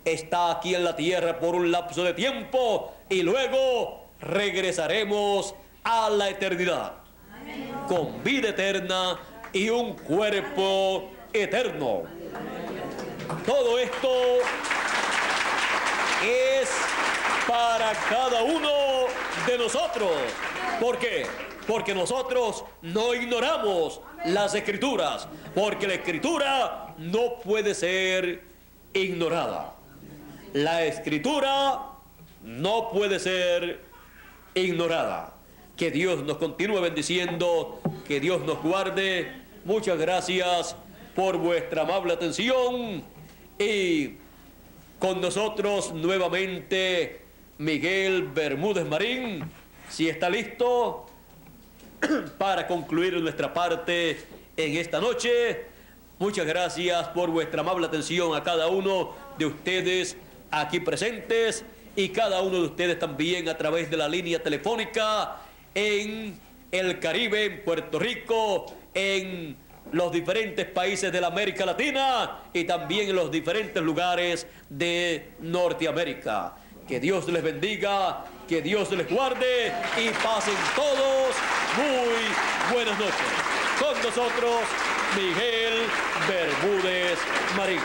está aquí en la tierra por un lapso de tiempo y luego regresaremos a la eternidad con vida eterna y un cuerpo eterno. Todo esto es para cada uno de nosotros. ¿Por qué? Porque nosotros no ignoramos las Escrituras, porque la Escritura no puede ser ignorada. La Escritura no puede ser ignorada. Que Dios nos continúe bendiciendo, que Dios nos guarde. Muchas gracias por vuestra amable atención, y con nosotros nuevamente Miguel Bermúdez Marín, si está listo para concluir nuestra parte en esta noche. Muchas gracias por vuestra amable atención a cada uno de ustedes aquí presentes y cada uno de ustedes también a través de la línea telefónica en el Caribe, en Puerto Rico, en los diferentes países de la América Latina y también en los diferentes lugares de Norteamérica. Que Dios les bendiga, que Dios les guarde y pasen todos muy buenas noches. Con nosotros, Miguel Bermúdez Marín.